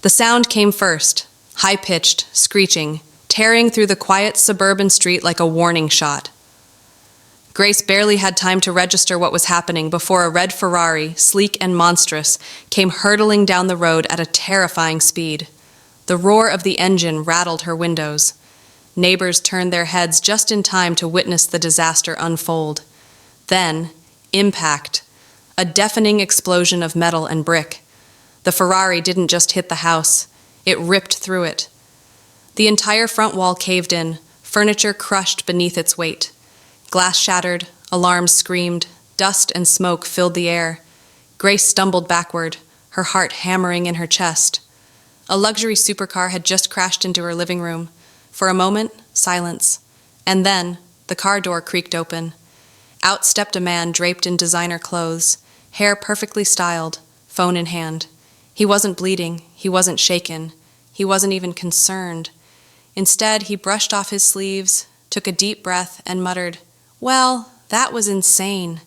The sound came first, high-pitched, screeching, tearing through the quiet suburban street like a warning shot. Grace barely had time to register what was happening before a red Ferrari, sleek and monstrous, came hurtling down the road at a terrifying speed. The roar of the engine rattled her windows. Neighbors turned their heads just in time to witness the disaster unfold. Then, impact. A deafening explosion of metal and brick. The Ferrari didn't just hit the house, it ripped through it. The entire front wall caved in, furniture crushed beneath its weight. Glass shattered, alarms screamed, dust and smoke filled the air. Grace stumbled backward, her heart hammering in her chest. A luxury supercar had just crashed into her living room. For a moment, silence. And then, the car door creaked open. Out stepped a man draped in designer clothes, hair perfectly styled, phone in hand. He wasn't bleeding, he wasn't shaken, he wasn't even concerned. Instead, he brushed off his sleeves, took a deep breath, and muttered, "Well, that was insane."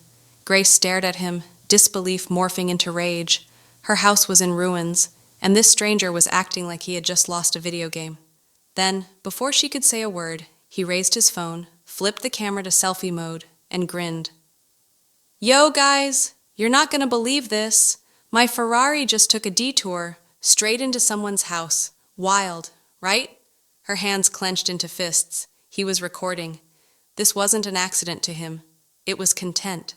Grace stared at him, disbelief morphing into rage. Her house was in ruins, and this stranger was acting like he had just lost a video game. Then, before she could say a word, he raised his phone, flipped the camera to selfie mode, and grinned. "Yo, guys, you're not gonna believe this. My Ferrari just took a detour, straight into someone's house. Wild, right?" Her hands clenched into fists. He was recording. This wasn't an accident to him. It was content.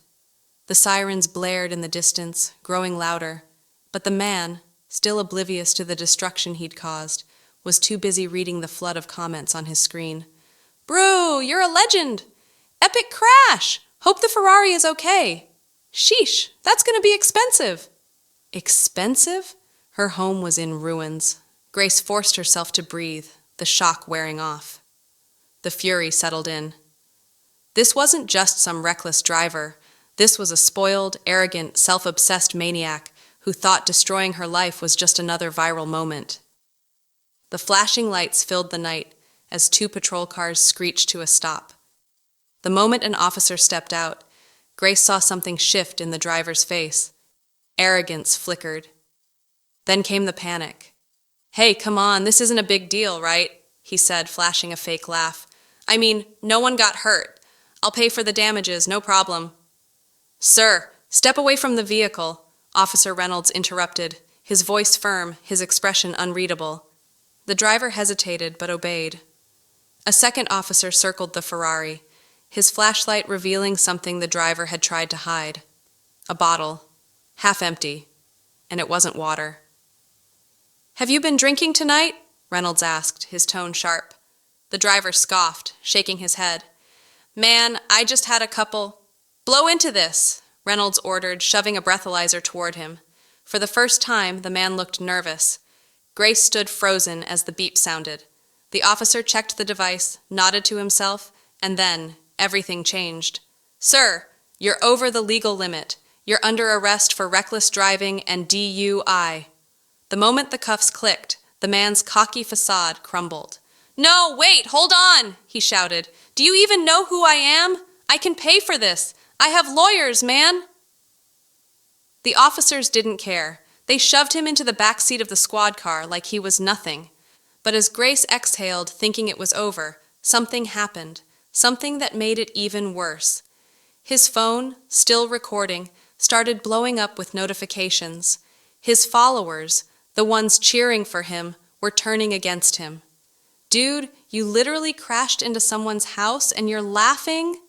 The sirens blared in the distance, growing louder. But the man, still oblivious to the destruction he'd caused, was too busy reading the flood of comments on his screen. "Brew, you're a legend! Epic crash! Hope the Ferrari is okay! Sheesh, that's gonna be expensive!" Expensive? Her home was in ruins. Grace forced herself to breathe, the shock wearing off. The fury settled in. This wasn't just some reckless driver. This was a spoiled, arrogant, self-obsessed maniac who thought destroying her life was just another viral moment. The flashing lights filled the night as two patrol cars screeched to a stop. The moment an officer stepped out, Grace saw something shift in the driver's face. Arrogance flickered. Then came the panic. "Hey, come on, this isn't a big deal, right?" he said, flashing a fake laugh. "I mean, no one got hurt. I'll pay for the damages, no problem." "Sir, step away from the vehicle," Officer Reynolds interrupted, his voice firm, his expression unreadable. The driver hesitated but obeyed. A second officer circled the Ferrari, his flashlight revealing something the driver had tried to hide. A bottle, half empty, and it wasn't water. "Have you been drinking tonight?" Reynolds asked, his tone sharp. The driver scoffed, shaking his head. "Man, I just had a couple—" "Blow into this," Reynolds ordered, shoving a breathalyzer toward him. For the first time, the man looked nervous. Grace stood frozen as the beep sounded. The officer checked the device, nodded to himself, and then everything changed. "Sir, you're over the legal limit. You're under arrest for reckless driving and DUI." The moment the cuffs clicked, the man's cocky facade crumbled. "No, wait, hold on," he shouted. "Do you even know who I am? I can pay for this. I have lawyers, man." The officers didn't care. They shoved him into the back seat of the squad car like he was nothing. But as Grace exhaled, thinking it was over, something happened, something that made it even worse. His phone, still recording, started blowing up with notifications. His followers, the ones cheering for him, were turning against him. "Dude, you literally crashed into someone's house and you're laughing?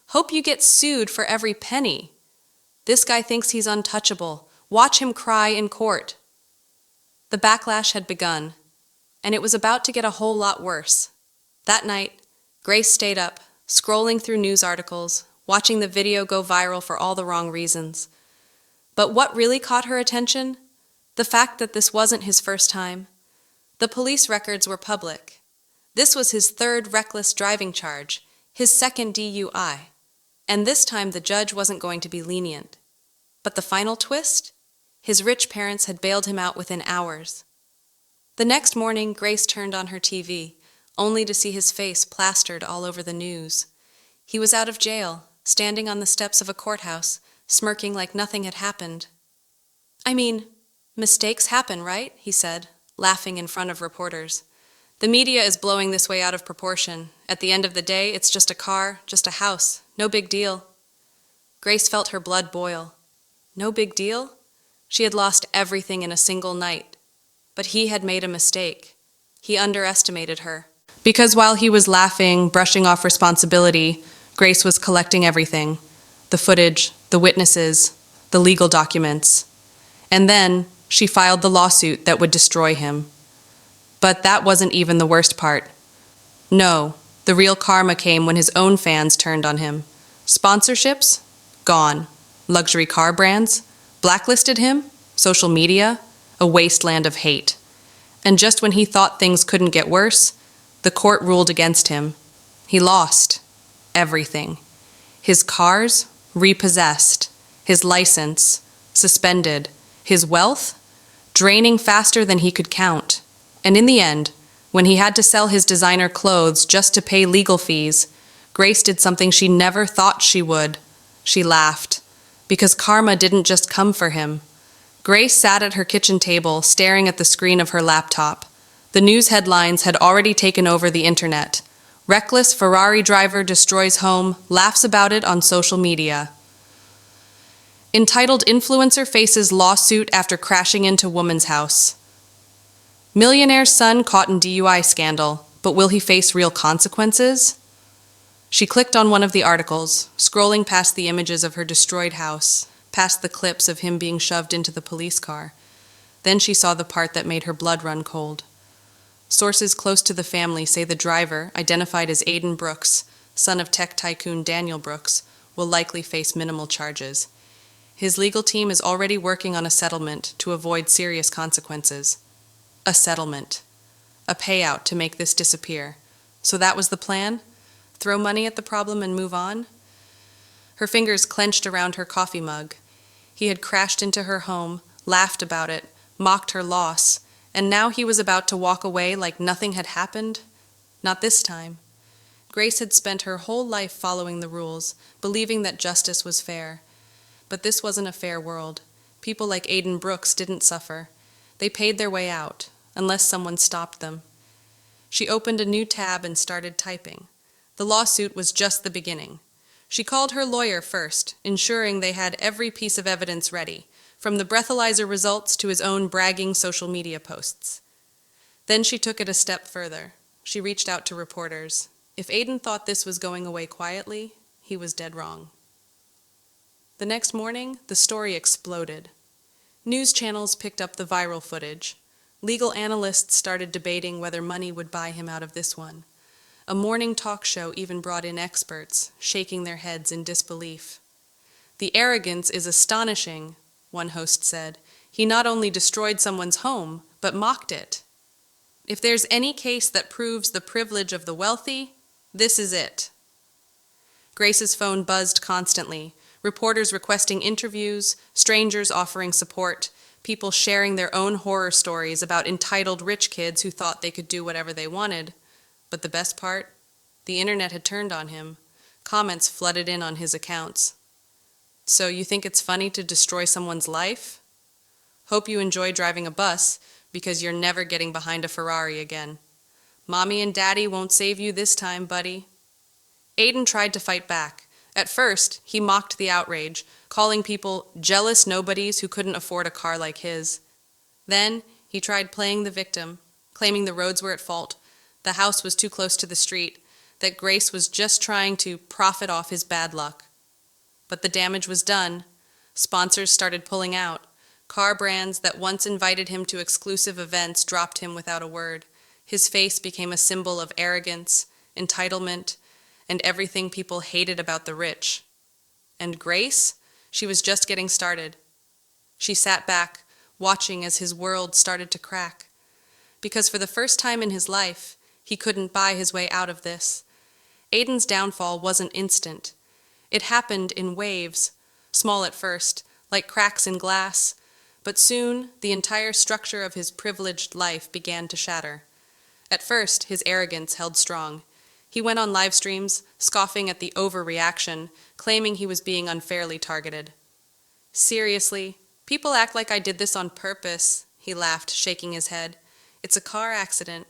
Hope you get sued for every penny. This guy thinks he's untouchable. Watch him cry in court." The backlash had begun, and it was about to get a whole lot worse. That night, Grace stayed up, scrolling through news articles, watching the video go viral for all the wrong reasons. But what really caught her attention? The fact that this wasn't his first time. The police records were public. This was his third reckless driving charge, his second DUI. And this time the judge wasn't going to be lenient. But the final twist? His rich parents had bailed him out within hours. The next morning, Grace turned on her TV, only to see his face plastered all over the news. He was out of jail, standing on the steps of a courthouse, smirking like nothing had happened. "I mean, mistakes happen, right?" he said, laughing in front of reporters. The media is blowing this way out of proportion. At the end of the day, it's just a car, just a house. No big deal. Grace felt her blood boil. No big deal? She had lost everything in a single night. But he had made a mistake. He underestimated her. Because while he was laughing, brushing off responsibility, Grace was collecting everything. The footage, the witnesses, the legal documents. And then she filed the lawsuit that would destroy him. But that wasn't even the worst part. No, the real karma came when his own fans turned on him. Sponsorships? Gone. Luxury car brands? Blacklisted him? Social media? A wasteland of hate. And just when he thought things couldn't get worse, the court ruled against him. He lost everything. His cars? Repossessed. His license? Suspended. His wealth? Draining faster than he could count. And in the end, when he had to sell his designer clothes just to pay legal fees, Grace did something she never thought she would. She laughed. Because karma didn't just come for him. Grace sat at her kitchen table, staring at the screen of her laptop. The news headlines had already taken over the internet. Reckless Ferrari driver destroys home, laughs about it on social media. Entitled Influencer faces lawsuit after crashing into woman's house. Millionaire's son caught in DUI scandal, but will he face real consequences? She clicked on one of the articles, scrolling past the images of her destroyed house, past the clips of him being shoved into the police car. Then she saw the part that made her blood run cold. Sources close to the family say the driver, identified as Aiden Brooks, son of tech tycoon Daniel Brooks, will likely face minimal charges. His legal team is already working on a settlement to avoid serious consequences. A settlement. A payout to make this disappear. So that was the plan? Throw money at the problem and move on? Her fingers clenched around her coffee mug. He had crashed into her home, laughed about it, mocked her loss, and now he was about to walk away like nothing had happened? Not this time. Grace had spent her whole life following the rules, believing that justice was fair. But this wasn't a fair world. People like Aiden Brooks didn't suffer. They paid their way out, unless someone stopped them. She opened a new tab and started typing. The lawsuit was just the beginning. She called her lawyer first, ensuring they had every piece of evidence ready, from the breathalyzer results to his own bragging social media posts. Then she took it a step further. She reached out to reporters. If Aiden thought this was going away quietly, he was dead wrong. The next morning, the story exploded. News channels picked up the viral footage. Legal analysts started debating whether money would buy him out of this one. A morning talk show even brought in experts, shaking their heads in disbelief. "The arrogance is astonishing," one host said. "He not only destroyed someone's home, but mocked it. If there's any case that proves the privilege of the wealthy, this is it." Grace's phone buzzed constantly. Reporters requesting interviews, strangers offering support, people sharing their own horror stories about entitled rich kids who thought they could do whatever they wanted. But the best part? The internet had turned on him. Comments flooded in on his accounts. "So you think it's funny to destroy someone's life? Hope you enjoy driving a bus, because you're never getting behind a Ferrari again. Mommy and Daddy won't save you this time, buddy." Aiden tried to fight back. At first, he mocked the outrage, calling people jealous nobodies who couldn't afford a car like his. Then, he tried playing the victim, claiming the roads were at fault, the house was too close to the street, that Grace was just trying to profit off his bad luck. But the damage was done. Sponsors started pulling out. Car brands that once invited him to exclusive events dropped him without a word. His face became a symbol of arrogance, entitlement, and everything people hated about the rich. And Grace? She was just getting started. She sat back, watching as his world started to crack. Because for the first time in his life, he couldn't buy his way out of this. Aiden's downfall wasn't instant. It happened in waves, small at first, like cracks in glass, but soon the entire structure of his privileged life began to shatter. At first, his arrogance held strong. He went on live streams, scoffing at the overreaction, claiming he was being unfairly targeted. "Seriously, people act like I did this on purpose," he laughed, shaking his head. It's a car accident.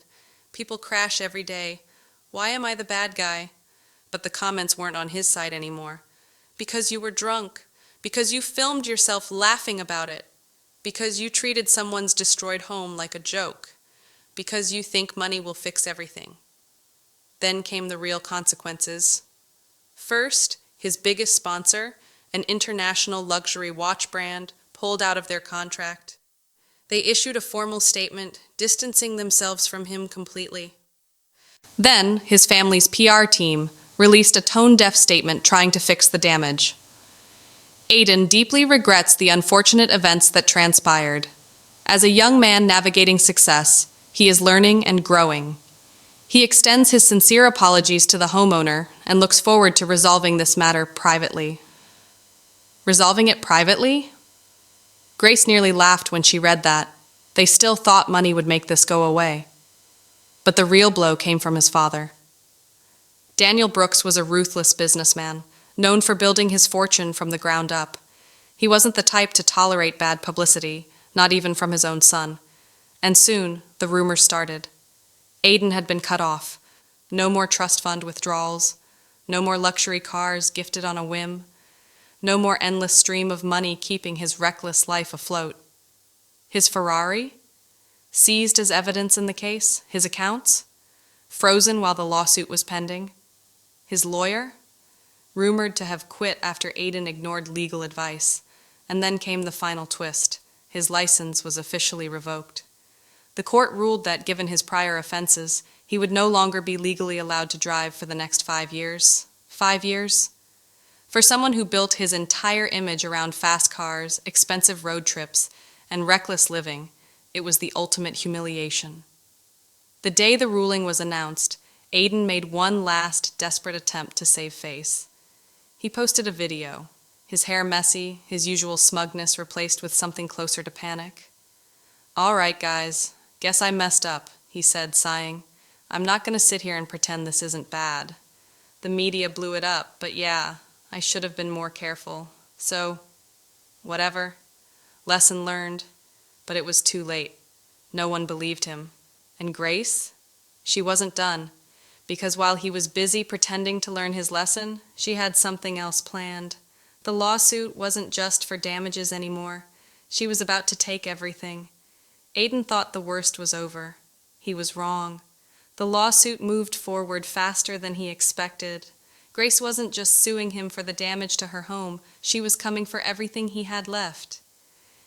People crash every day. Why am I the bad guy? But the comments weren't on his side anymore. Because you were drunk. Because you filmed yourself laughing about it. Because you treated someone's destroyed home like a joke. Because you think money will fix everything. Then came the real consequences. First, his biggest sponsor, an international luxury watch brand, pulled out of their contract. They issued a formal statement, distancing themselves from him completely. Then, his family's PR team released a tone-deaf statement trying to fix the damage. Aiden deeply regrets the unfortunate events that transpired. As a young man navigating success, he is learning and growing. He extends his sincere apologies to the homeowner and looks forward to resolving this matter privately. Resolving it privately? Grace nearly laughed when she read that. They still thought money would make this go away. But the real blow came from his father. Daniel Brooks was a ruthless businessman, known for building his fortune from the ground up. He wasn't the type to tolerate bad publicity, not even from his own son. And soon, the rumors started. Aiden had been cut off. No more trust fund withdrawals. No more luxury cars gifted on a whim. No more endless stream of money keeping his reckless life afloat. His Ferrari? Seized as evidence in the case, his accounts? Frozen while the lawsuit was pending? His lawyer? Rumored to have quit after Aiden ignored legal advice. And then came the final twist. His license was officially revoked. The court ruled that, given his prior offenses, he would no longer be legally allowed to drive for the next 5 years. 5 years? For someone who built his entire image around fast cars, expensive road trips, and reckless living, it was the ultimate humiliation. The day the ruling was announced, Aiden made one last desperate attempt to save face. He posted a video, his hair messy, his usual smugness replaced with something closer to panic. "All right, guys, guess I messed up," he said, sighing. "I'm not going to sit here and pretend this isn't bad. The media blew it up, but yeah, I should have been more careful. So, whatever. Lesson learned." But it was too late. No one believed him. And Grace? She wasn't done. Because while he was busy pretending to learn his lesson, she had something else planned. The lawsuit wasn't just for damages anymore. She was about to take everything. Aiden thought the worst was over. He was wrong. The lawsuit moved forward faster than he expected. Grace wasn't just suing him for the damage to her home, she was coming for everything he had left.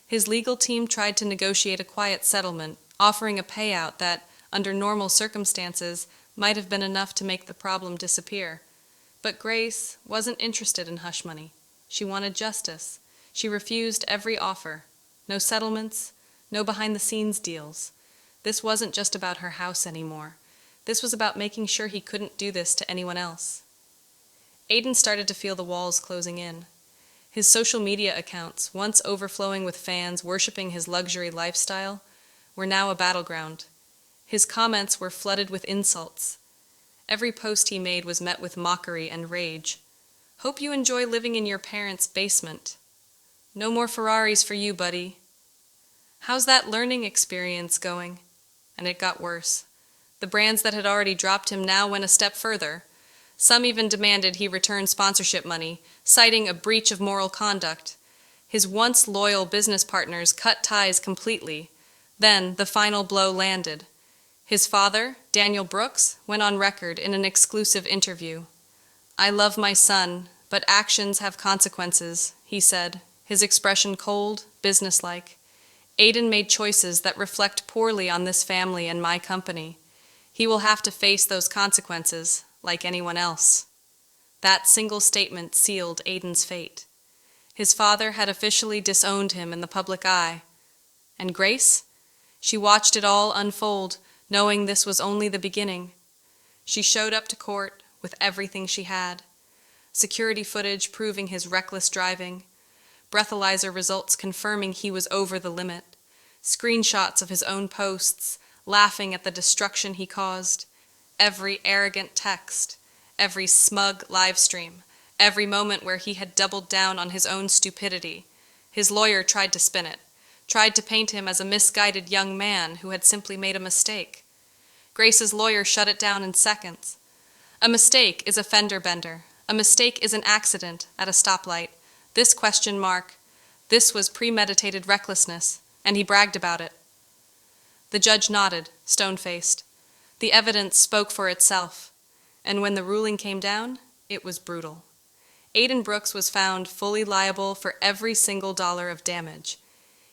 His legal team tried to negotiate a quiet settlement, offering a payout that, under normal circumstances, might have been enough to make the problem disappear. But Grace wasn't interested in hush money. She wanted justice. She refused every offer. No settlements, no behind-the-scenes deals. This wasn't just about her house anymore. This was about making sure he couldn't do this to anyone else. Aiden started to feel the walls closing in. His social media accounts, once overflowing with fans worshiping his luxury lifestyle, were now a battleground. His comments were flooded with insults. Every post he made was met with mockery and rage. "Hope you enjoy living in your parents' basement." "No more Ferraris for you, buddy." "How's that learning experience going?" And it got worse. The brands that had already dropped him now went a step further. Some even demanded he return sponsorship money, citing a breach of moral conduct. His once loyal business partners cut ties completely. Then the final blow landed. His father, Daniel Brooks, went on record in an exclusive interview. "I love my son, but actions have consequences," he said, his expression cold, businesslike. "Aiden made choices that reflect poorly on this family and my company. He will have to face those consequences, like anyone else." That single statement sealed Aiden's fate. His father had officially disowned him in the public eye. And Grace? She watched it all unfold, knowing this was only the beginning. She showed up to court with everything she had. Security footage proving his reckless driving. Breathalyzer results confirming he was over the limit. Screenshots of his own posts, laughing at the destruction he caused. Every arrogant text, every smug live stream, every moment where he had doubled down on his own stupidity. His lawyer tried to spin it, tried to paint him as a misguided young man who had simply made a mistake. Grace's lawyer shut it down in seconds. A mistake is a fender bender. A mistake is an accident at a stoplight. This ? This was premeditated recklessness, and he bragged about it. The judge nodded, stone-faced. The evidence spoke for itself, and when the ruling came down, it was brutal. Aiden Brooks was found fully liable for every single dollar of damage.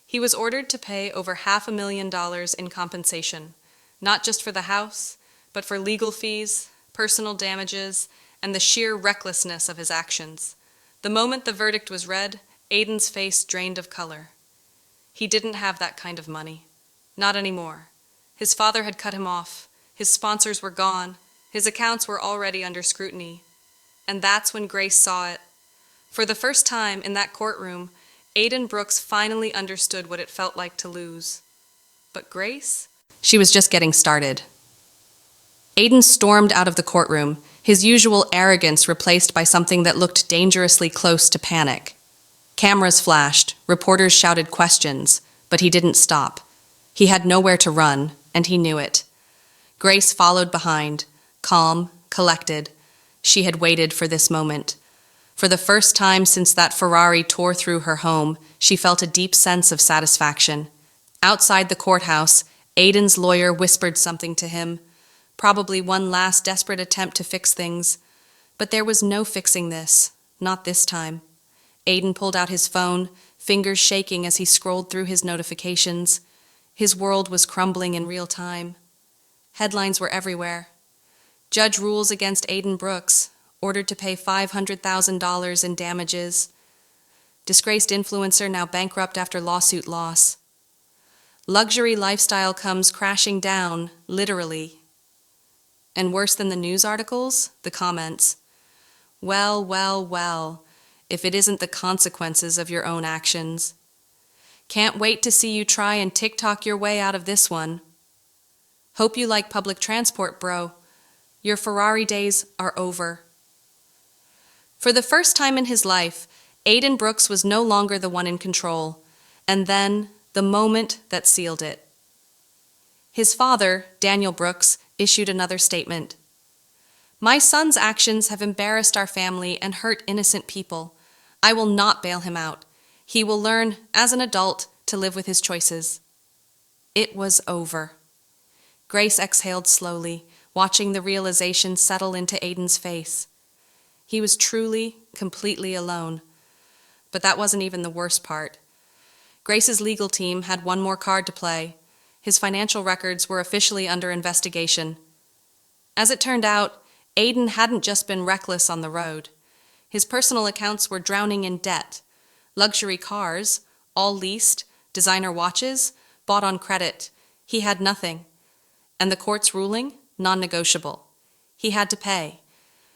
He was ordered to pay over $500,000 in compensation, not just for the house, but for legal fees, personal damages, and the sheer recklessness of his actions. The moment the verdict was read, Aiden's face drained of color. He didn't have that kind of money. Not anymore. His father had cut him off. His sponsors were gone. His accounts were already under scrutiny. And that's when Grace saw it. For the first time in that courtroom, Aiden Brooks finally understood what it felt like to lose. But Grace? She was just getting started. Aiden stormed out of the courtroom, his usual arrogance replaced by something that looked dangerously close to panic. Cameras flashed, reporters shouted questions, but he didn't stop. He had nowhere to run, and he knew it. Grace followed behind, calm, collected. She had waited for this moment. For the first time since that Ferrari tore through her home, she felt a deep sense of satisfaction. Outside the courthouse, Aiden's lawyer whispered something to him, probably one last desperate attempt to fix things. But there was no fixing this, not this time. Aiden pulled out his phone, fingers shaking as he scrolled through his notifications. His world was crumbling in real time. Headlines were everywhere. Judge rules against Aiden Brooks, ordered to pay $500,000 in damages. Disgraced influencer now bankrupt after lawsuit loss. Luxury lifestyle comes crashing down, literally. And worse than the news articles, the comments. Well, if it isn't the consequences of your own actions. Can't wait to see you try and TikTok your way out of this one. Hope you like public transport, bro. Your Ferrari days are over. For the first time in his life, Aiden Brooks was no longer the one in control, and then the moment that sealed it. His father, Daniel Brooks, issued another statement. My son's actions have embarrassed our family and hurt innocent people. I will not bail him out. He will learn, as an adult, to live with his choices. It was over. Grace exhaled slowly, watching the realization settle into Aiden's face. He was truly, completely alone. But that wasn't even the worst part. Grace's legal team had one more card to play. His financial records were officially under investigation. As it turned out, Aiden hadn't just been reckless on the road. His personal accounts were drowning in debt. Luxury cars, all leased, designer watches, bought on credit. He had nothing. And the court's ruling? Non-negotiable. He had to pay.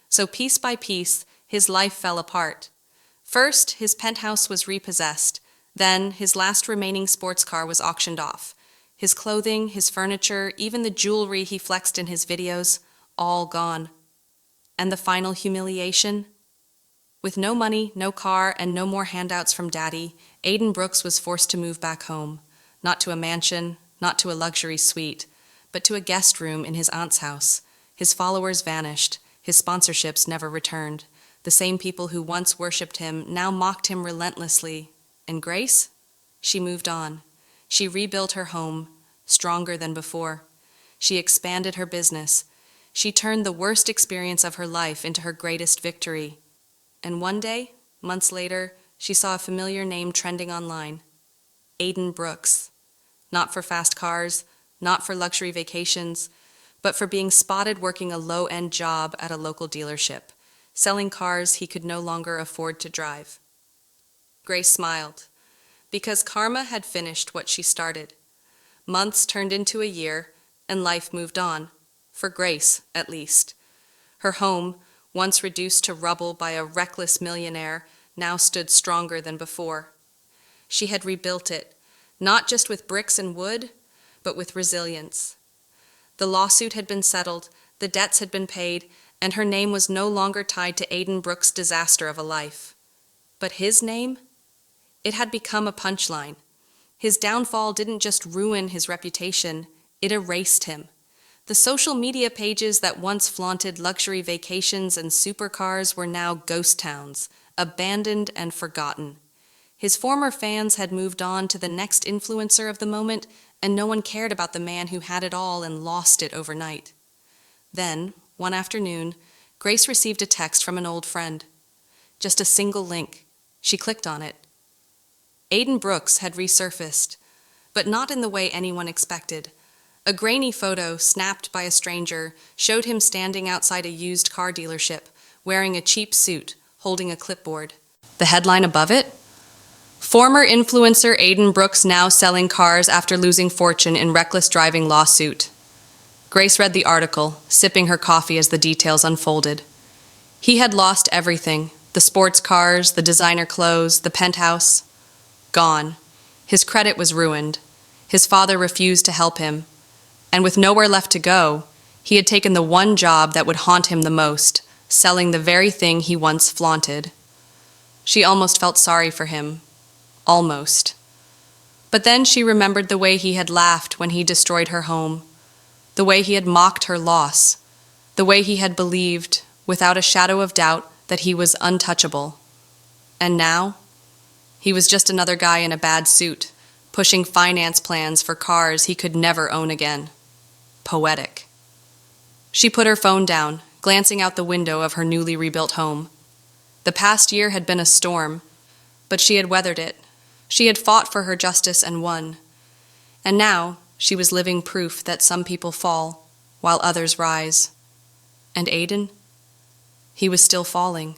So piece by piece, his life fell apart. First, his penthouse was repossessed. Then, his last remaining sports car was auctioned off. His clothing, his furniture, even the jewelry he flexed in his videos, all gone. And the final humiliation? With no money, no car, and no more handouts from Daddy, Aiden Brooks was forced to move back home. Not to a mansion, not to a luxury suite, but to a guest room in his aunt's house. His followers vanished. His sponsorships never returned. The same people who once worshipped him now mocked him relentlessly. And Grace? She moved on. She rebuilt her home, stronger than before. She expanded her business. She turned the worst experience of her life into her greatest victory. And one day, months later, she saw a familiar name trending online. Aiden Brooks. Not for fast cars, not for luxury vacations, but for being spotted working a low-end job at a local dealership, selling cars he could no longer afford to drive. Grace smiled, because karma had finished what she started. Months turned into a year, and life moved on, for Grace, at least. Her home, once reduced to rubble by a reckless millionaire, now stood stronger than before. She had rebuilt it, not just with bricks and wood, but with resilience. The lawsuit had been settled, the debts had been paid, and her name was no longer tied to Aiden Brooks' disaster of a life. But his name? It had become a punchline. His downfall didn't just ruin his reputation, it erased him. The social media pages that once flaunted luxury vacations and supercars were now ghost towns, abandoned and forgotten. His former fans had moved on to the next influencer of the moment, and no one cared about the man who had it all and lost it overnight. Then, one afternoon, Grace received a text from an old friend. Just a single link. She clicked on it. Aiden Brooks had resurfaced, but not in the way anyone expected. A grainy photo, snapped by a stranger, showed him standing outside a used car dealership, wearing a cheap suit, holding a clipboard. The headline above it? Former influencer Aiden Brooks now selling cars after losing fortune in reckless driving lawsuit. Grace read the article, sipping her coffee as the details unfolded. He had lost everything, the sports cars, the designer clothes, the penthouse. Gone. His credit was ruined. His father refused to help him. And with nowhere left to go, he had taken the one job that would haunt him the most, selling the very thing he once flaunted. She almost felt sorry for him. Almost. But then she remembered the way he had laughed when he destroyed her home, the way he had mocked her loss, the way he had believed, without a shadow of doubt, that he was untouchable. And now, he was just another guy in a bad suit, pushing finance plans for cars he could never own again. Poetic. She put her phone down, glancing out the window of her newly rebuilt home. The past year had been a storm, but she had weathered it. She had fought for her justice and won. And now she was living proof that some people fall, while others rise. And Aiden? He was still falling.